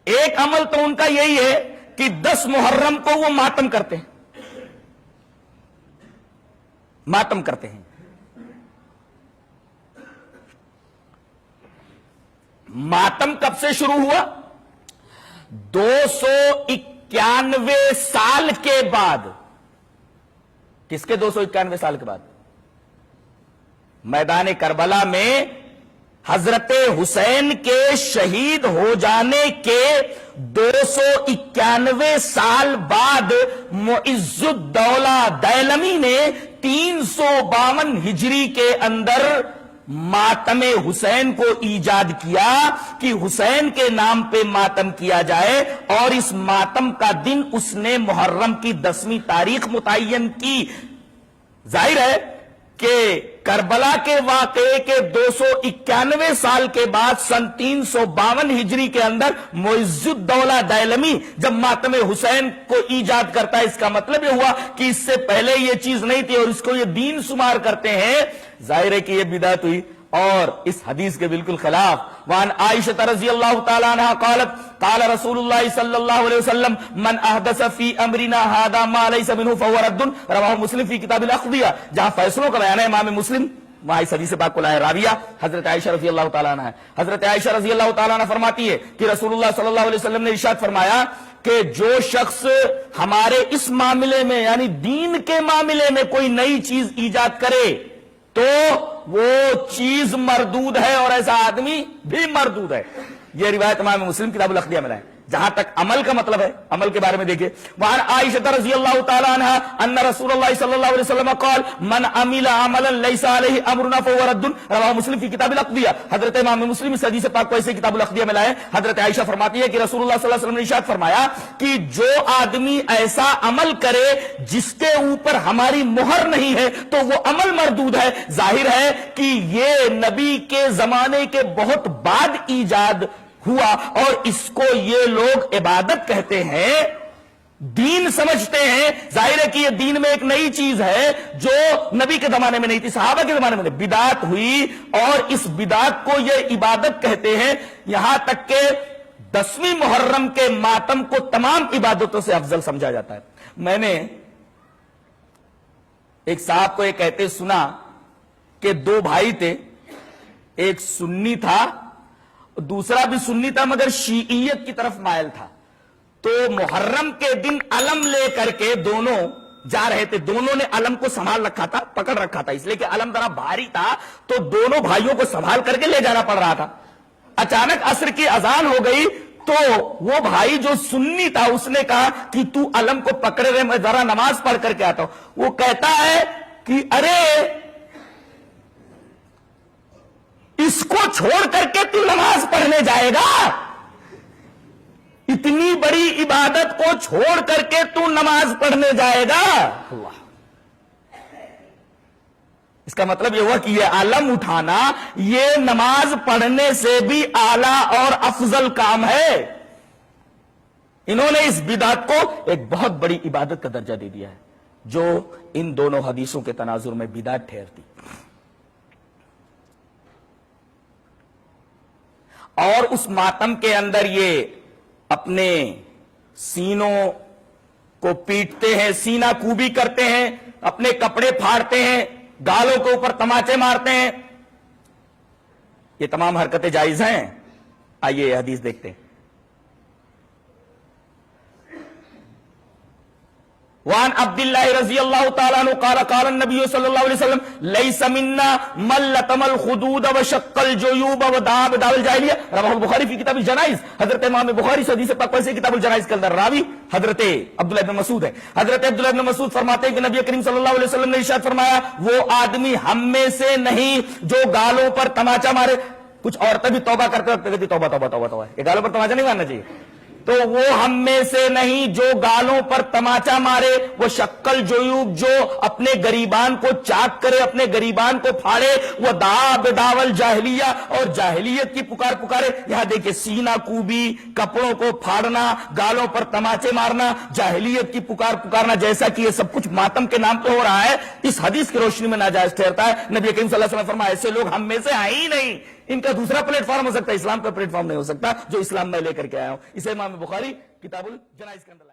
ایک عمل تو ان کا یہی ہے کہ 10 محرم کو وہ ماتم کرتے ہیں، ماتم کرتے ہیں۔ ماتم کب سے شروع ہوا؟ 291 سال کے بعد۔ کس کے 291 سال کے بعد؟ میدان کربلا میں حضرت حسین کے شہید ہو جانے کے 291 سال بعد معز الدولہ دیلمی نے 352 ہجری کے اندر ماتم حسین کو ایجاد کیا کہ حسین کے نام پہ ماتم کیا جائے، اور اس ماتم کا دن اس نے محرم کی 10ویں تاریخ متعین کی۔ ظاہر ہے کہ کربلا کے واقعے کے 291 سال کے بعد سن 352 ہجری کے اندر معز الدولہ دیلمی جب ماتم حسین کو ایجاد کرتا ہے، اس کا مطلب یہ ہوا کہ اس سے پہلے یہ چیز نہیں تھی اور اس کو یہ دین شمار کرتے ہیں۔ ظاہر ہے کہ یہ بدعت ہوئی اور اس حدیث کے بالکل خلاف۔ وعن عائشہ رضی اللہ تعالی عنہا قالت قال رسول اللہ صلی اللہ علیہ وسلم من احدث فی امرنا هذا ما ليس منه فهو رد، رواہ مسلم فی کتاب الاقضیہ۔ جہاں فیصلوں کا بیان ہے امام مسلم، وہاں اس حدیث پاک کو لائے راویہ حضرت عائشہ رضی اللہ تعالیٰ عنہ ہے۔ حضرت عائشہ رضی اللہ تعالیٰ عنہ فرماتی ہے کہ رسول اللہ صلی اللہ علیہ وسلم نے ارشاد فرمایا کہ جو شخص ہمارے اس معاملے میں یعنی دین کے معاملے میں کوئی نئی چیز ایجاد کرے تو وہ چیز مردود ہے اور ایسا آدمی بھی مردود ہے۔ یہ روایت امام مسلم کتاب الاقضیہ میں لائے۔ جہاں تک عمل کا مطلب ہے، عمل کے بارے میں دیکھیں، وعن عائشہ رضی اللہ تعالی عنہ ان رسول اللہ صلی اللہ علیہ وسلم قال من عمل عملا ليس عليه امرنا فهو رد، رواہ مسلم فی کتاب الاقضیہ۔ حضرت امام مسلم اس حدیث پاک کو ایسے کتاب الاقضیہ میں لائے۔ حضرت عائشہ فرماتی ہے کہ رسول اللہ صلی اللہ علیہ وسلم نے ارشاد فرمایا کہ جو آدمی ایسا عمل کرے جس کے اوپر ہماری مہر نہیں ہے تو وہ عمل مردود ہے۔ ظاہر ہے کہ یہ نبی کے زمانے کے بہت بعد ایجاد ہوا اور اس کو یہ لوگ عبادت کہتے ہیں، دین سمجھتے ہیں۔ ظاہر ہے کہ یہ دین میں ایک نئی چیز ہے جو نبی کے زمانے میں نہیں تھی، صحابہ کے زمانے میں بدعت ہوئی اور اس بدعت کو یہ عبادت کہتے ہیں۔ یہاں تک کہ 10ویں محرم کے ماتم کو تمام عبادتوں سے افضل سمجھا جاتا ہے۔ میں نے ایک صاحب کو یہ کہتے سنا کہ 2 بھائی تھے، ایک سنی تھا دوسرا بھی سنی تھا مگر شیعیت کی طرف مائل تھا، تو محرم کے دن علم لے کر کے دونوں جا رہے تھے۔ دونوں نے علم کو سنبھال رکھا تھا، پکڑ رکھا تھا، اس لیے کہ علم ذرا بھاری تھا تو دونوں بھائیوں کو سنبھال کر کے لے جانا پڑ رہا تھا۔ اچانک عصر کی اذان ہو گئی تو وہ بھائی جو سنی تھا اس نے کہا کہ تو علم کو پکڑے رہے، میں ذرا نماز پڑھ کر کے آتا ہوں۔ وہ کہتا ہے کہ ارے اس کو چھوڑ کر کے تو نماز پڑھنے جائے گا، اتنی بڑی عبادت کو چھوڑ کر کے تو نماز پڑھنے جائے گا۔ اللہ، اس کا مطلب یہ ہوا کہ یہ علم اٹھانا یہ نماز پڑھنے سے بھی اعلیٰ اور افضل کام ہے۔ انہوں نے اس بدعت کو ایک بہت بڑی عبادت کا درجہ دے دیا ہے جو ان دونوں حدیثوں کے تناظر میں بدعت ٹھہرتی۔ اور اس ماتم کے اندر یہ اپنے سینوں کو پیٹتے ہیں، سینہ کوبی کرتے ہیں، اپنے کپڑے پھاڑتے ہیں، گالوں کے اوپر تماچے مارتے ہیں۔ یہ تمام حرکتیں جائز ہیں؟ آئیے یہ حدیث دیکھتے ہیں۔ وعن عبد اللہ رضی اللہ تعالیٰ عنہ قال قال النبی صلی اللہ علیہ وسلم لیس منا من لطم الخدود وشق الجیوب ودعا بدعوى الجاہلیہ، رواہ البخاری فی کتاب الجنائز۔ حضرت امام بخاری سے حدیث پاک سے کتاب الجنائز کے اندر راوی حضرت عبداللہ ابن مسعود ہے۔ حضرت عبداللہ ابن مسعود فرماتے ہیں کہ نبی کریم صلی اللہ علیہ وسلم نے ارشاد فرمایا وہ آدمی ہم میں سے نہیں جو گالوں پر تماچا مارے۔ کچھ عورتیں بھی توبہ کرتے وقت کہتی توبہ توبہ توبہ توبہ، یہ گالوں پر تماچا نہیں مارنا چاہیے، تو وہ ہم میں سے نہیں جو گالوں پر تماچا مارے، وہ شکل جیوب جو اپنے گریبان کو چاک کرے، اپنے گریبان کو پھاڑے، وہ دعا بدعوى الجاہلیہ اور جاہلیت کی پکار پکارے۔ یہاں دیکھیں سینہ کوبی، کپڑوں کو پھاڑنا، گالوں پر تماچے مارنا، جاہلیت کی پکار پکارنا، جیسا کہ یہ سب کچھ ماتم کے نام پہ ہو رہا ہے، اس حدیث کی روشنی میں ناجائز ٹھہرتا ہے۔ نبی کریم صلی اللہ علیہ وسلم فرمایا ایسے لوگ ہم میں سے ہیں ہی نہیں۔ ان کا دوسرا پلیٹ فارم ہو سکتا ہے، اسلام کا پلیٹ فارم نہیں ہو سکتا جو اسلام میں لے کر کے آیا ہوں. اسے امام بخاری کتاب الجنائز کے اندر